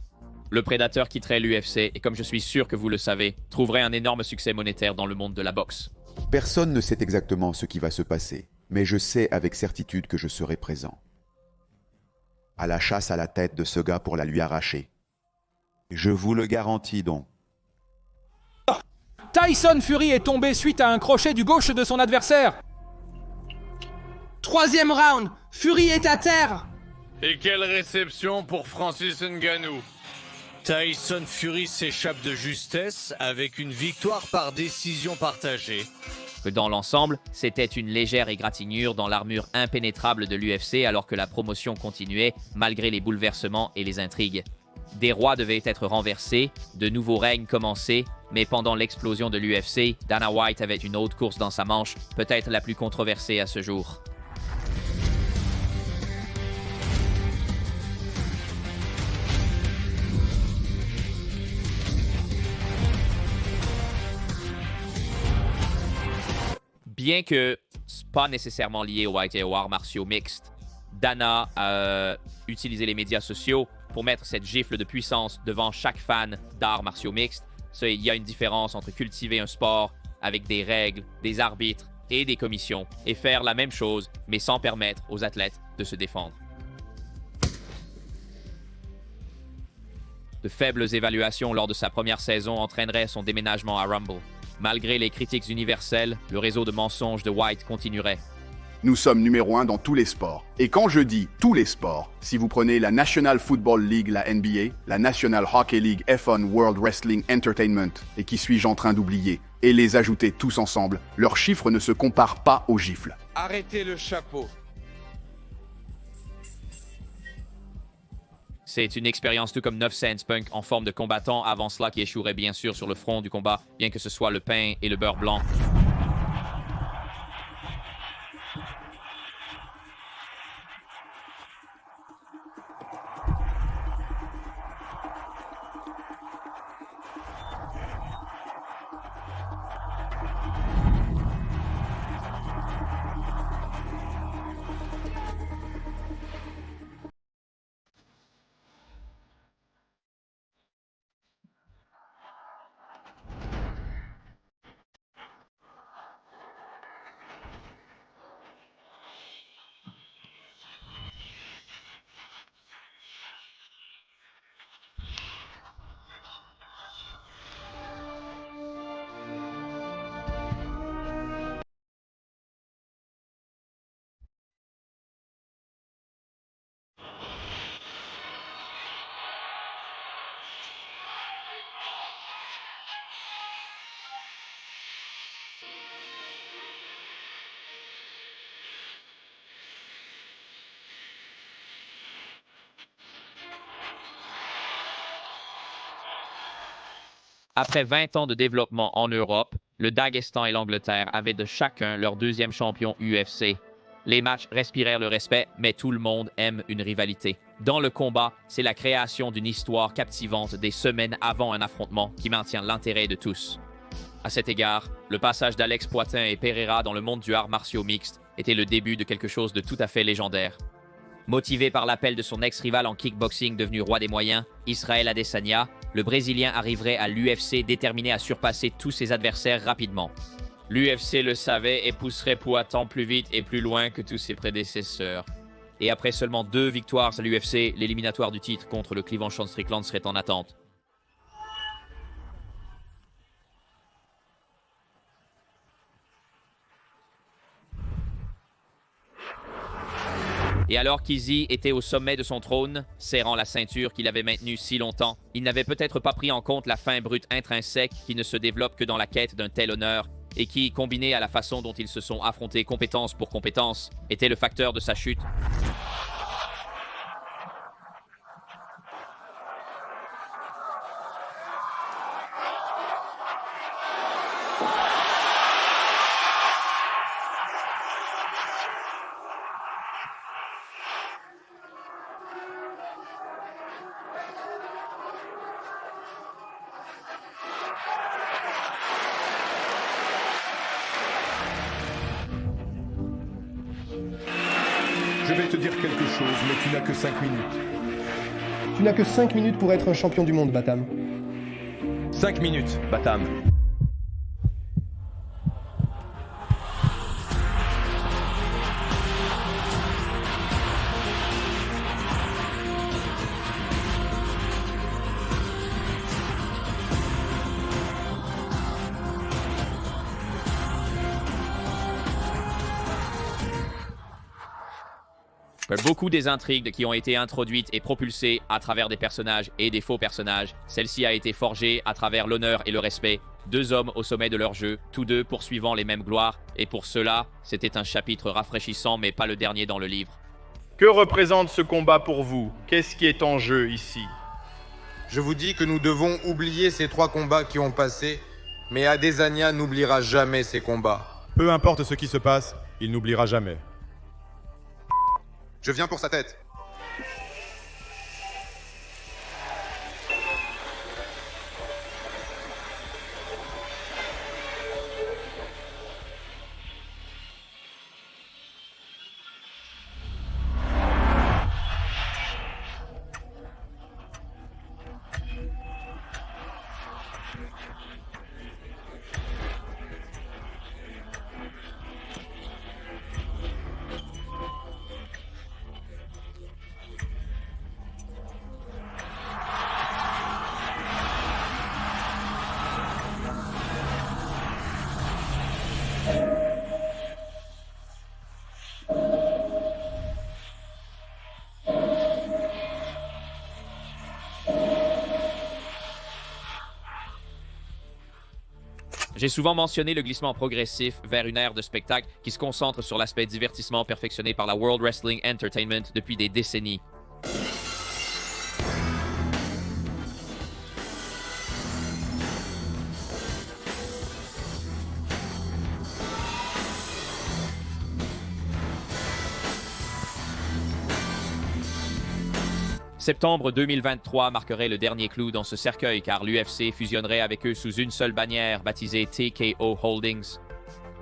S1: Le prédateur quitterait l'UFC et, comme je suis sûr que vous le savez, trouverait un énorme succès monétaire dans le monde de la boxe.
S7: Personne ne sait exactement ce qui va se passer, mais je sais avec certitude que je serai présent. À la chasse à la tête de ce gars pour la lui arracher. Je vous le garantis donc.
S20: Tyson Fury est tombé suite à un crochet du gauche de son adversaire.
S9: 3e round, Fury est à terre.
S24: Et quelle réception pour Francis Ngannou. Tyson Fury s'échappe de justesse avec une victoire par décision partagée.
S1: Dans l'ensemble, c'était une légère égratignure dans l'armure impénétrable de l'UFC alors que la promotion continuait malgré les bouleversements et les intrigues. Des rois devaient être renversés, de nouveaux règnes commençaient, mais pendant l'explosion de l'UFC, Dana White avait une autre course dans sa manche, peut-être la plus controversée à ce jour. Bien que pas nécessairement lié au White et aux arts martiaux mixtes, Dana a utilisé les médias sociaux pour mettre cette gifle de puissance devant chaque fan d'arts martiaux mixtes. Il y a une différence entre cultiver un sport avec des règles, des arbitres et des commissions et faire la même chose, mais sans permettre aux athlètes de se défendre. De faibles évaluations lors de sa première saison entraîneraient son déménagement à Rumble. Malgré les critiques universelles, le réseau de mensonges de White continuerait.
S5: Nous sommes numéro 1 dans tous les sports. Et quand je dis tous les sports, si vous prenez la National Football League, la NBA, la National Hockey League, F1 World Wrestling Entertainment, et qui suis-je en train d'oublier, et les ajouter tous ensemble, leurs chiffres ne se comparent pas aux gifles.
S10: Arrêtez le chapeau.
S1: C'est une expérience tout comme 9 Cents Punk en forme de combattant avant cela qui échouerait bien sûr sur le front du combat, bien que ce soit le pain et le beurre blanc. Après 20 ans de développement en Europe, le Daghestan et l'Angleterre avaient de chacun leur deuxième champion UFC. Les matchs respirèrent le respect, mais tout le monde aime une rivalité. Dans le combat, c'est la création d'une histoire captivante des semaines avant un affrontement qui maintient l'intérêt de tous. À cet égard, le passage d'Alex Poitin et Pereira dans le monde du art martiaux mixte était le début de quelque chose de tout à fait légendaire. Motivé par l'appel de son ex-rival en kickboxing devenu roi des moyens, Israel Adesanya, le Brésilien arriverait à l'UFC déterminé à surpasser tous ses adversaires rapidement. L'UFC le savait et pousserait Poitin plus vite et plus loin que tous ses prédécesseurs. Et après seulement 2 victoires à l'UFC, l'éliminatoire du titre contre le clivant Sean Strickland serait en attente. Et alors qu'Izzy était au sommet de son trône, serrant la ceinture qu'il avait maintenue si longtemps, il n'avait peut-être pas pris en compte la faim brute intrinsèque qui ne se développe que dans la quête d'un tel honneur et qui, combiné à la façon dont ils se sont affrontés compétence pour compétence, était le facteur de sa chute.
S12: Je vais te dire quelque chose, mais tu n'as que 5 minutes. Tu n'as que 5 minutes pour être un champion du monde, Batam.
S13: 5 minutes, Batam.
S1: Beaucoup des intrigues qui ont été introduites et propulsées à travers des personnages et des faux personnages, celle-ci a été forgée à travers l'honneur et le respect. 2 hommes au sommet de leur jeu, tous deux poursuivant les mêmes gloires, et pour cela, c'était un chapitre rafraîchissant mais pas le dernier dans le livre.
S22: Que représente ce combat pour vous? Qu'est-ce qui est en jeu ici?
S10: Je vous dis que nous devons oublier ces 3 combats qui ont passé, mais Adesanya n'oubliera jamais ces combats.
S12: Peu importe ce qui se passe, il n'oubliera jamais.
S10: Je viens pour sa tête.
S1: J'ai souvent mentionné le glissement progressif vers une ère de spectacle qui se concentre sur l'aspect divertissement perfectionné par la World Wrestling Entertainment depuis des décennies. Septembre 2023 marquerait le dernier clou dans ce cercueil car l'UFC fusionnerait avec eux sous une seule bannière baptisée TKO Holdings.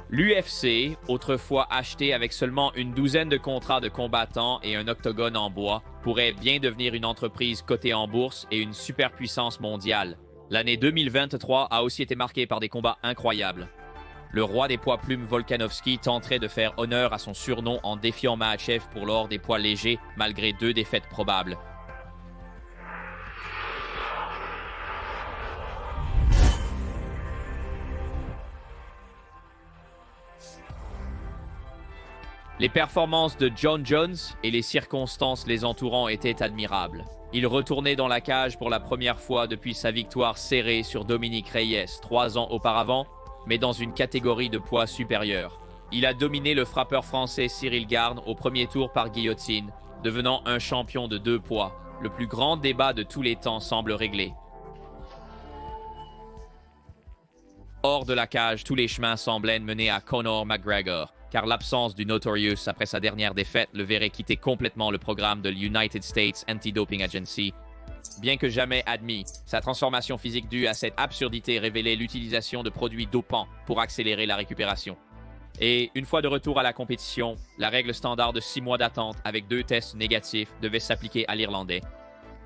S1: L'UFC, autrefois acheté avec seulement une douzaine de contrats de combattants et un octogone en bois, pourrait bien devenir une entreprise cotée en bourse et une superpuissance mondiale. L'année 2023 a aussi été marquée par des combats incroyables. Le roi des poids plumes Volkanovski tenterait de faire honneur à son surnom en défiant Makhachev pour l'or des poids légers malgré 2 défaites probables. Les performances de John Jones et les circonstances les entourant étaient admirables. Il retournait dans la cage pour la première fois depuis sa victoire serrée sur Dominique Reyes 3 ans auparavant, mais dans une catégorie de poids supérieure. Il a dominé le frappeur français Cyril Garn au premier tour par guillotine, devenant un champion de 2 poids. Le plus grand débat de tous les temps semble réglé. Hors de la cage, tous les chemins semblaient mener à Conor McGregor, car l'absence du Notorious après sa dernière défaite le verrait quitter complètement le programme de l'United States Anti-Doping Agency. Bien que jamais admis, sa transformation physique due à cette absurdité révélait l'utilisation de produits dopants pour accélérer la récupération. Et une fois de retour à la compétition, la règle standard de 6 mois d'attente avec 2 tests négatifs devait s'appliquer à l'Irlandais.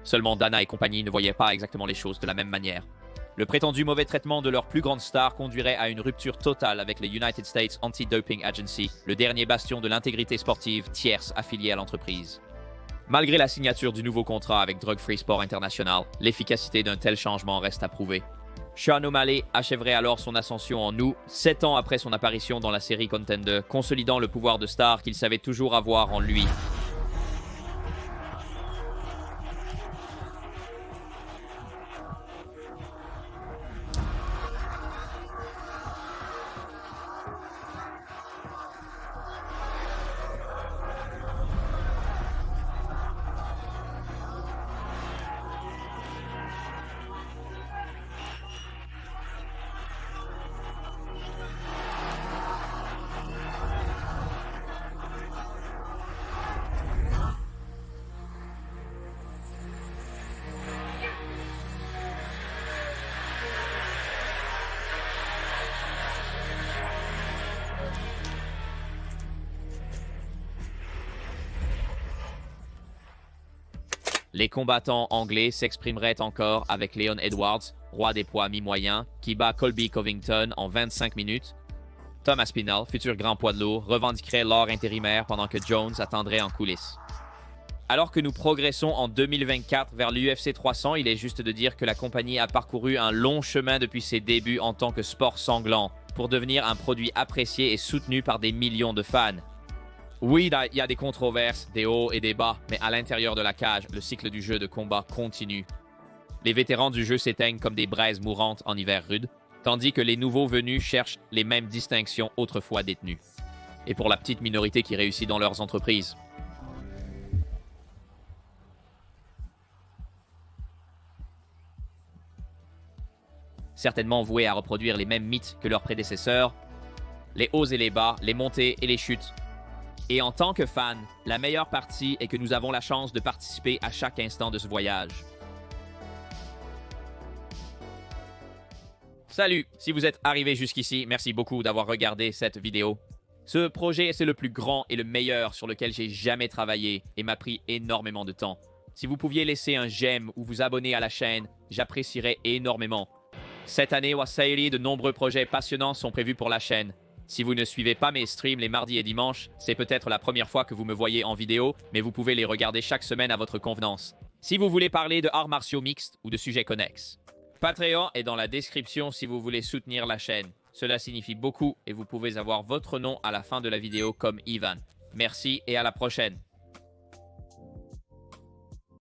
S1: Seulement Dana et compagnie ne voyaient pas exactement les choses de la même manière. Le prétendu mauvais traitement de leur plus grande star conduirait à une rupture totale avec le United States Anti-Doping Agency, le dernier bastion de l'intégrité sportive tierce affiliée à l'entreprise. Malgré la signature du nouveau contrat avec Drug Free Sport International, l'efficacité d'un tel changement reste à prouver. Sean O'Malley achèverait alors son ascension en août, 7 ans après son apparition dans la série Contender, consolidant le pouvoir de star qu'il savait toujours avoir en lui. Les combattants anglais s'exprimeraient encore avec Leon Edwards, roi des poids mi-moyens, qui bat Colby Covington en 25 minutes. Tom Aspinall, futur grand poids de lourd, revendiquerait l'or intérimaire pendant que Jones attendrait en coulisses. Alors que nous progressons en 2024 vers l'UFC 300, il est juste de dire que la compagnie a parcouru un long chemin depuis ses débuts en tant que sport sanglant, pour devenir un produit apprécié et soutenu par des millions de fans. Oui, il y a des controverses, des hauts et des bas, mais à l'intérieur de la cage, le cycle du jeu de combat continue. Les vétérans du jeu s'éteignent comme des braises mourantes en hiver rude, tandis que les nouveaux venus cherchent les mêmes distinctions autrefois détenues. Et pour la petite minorité qui réussit dans leurs entreprises. Certainement voués à reproduire les mêmes mythes que leurs prédécesseurs, les hauts et les bas, les montées et les chutes. Et en tant que fan, la meilleure partie est que nous avons la chance de participer à chaque instant de ce voyage. Salut! Si vous êtes arrivé jusqu'ici, merci beaucoup d'avoir regardé cette vidéo. Ce projet, c'est le plus grand et le meilleur sur lequel j'ai jamais travaillé et m'a pris énormément de temps. Si vous pouviez laisser un j'aime ou vous abonner à la chaîne, j'apprécierais énormément. Cette année, Wasaili, de nombreux projets passionnants sont prévus pour la chaîne. Si vous ne suivez pas mes streams les mardis et dimanches, c'est peut-être la première fois que vous me voyez en vidéo, mais vous pouvez les regarder chaque semaine à votre convenance. Si vous voulez parler de arts martiaux mixtes ou de sujets connexes. Patreon est dans la description si vous voulez soutenir la chaîne. Cela signifie beaucoup et vous pouvez avoir votre nom à la fin de la vidéo comme Ivan. Merci et à la prochaine.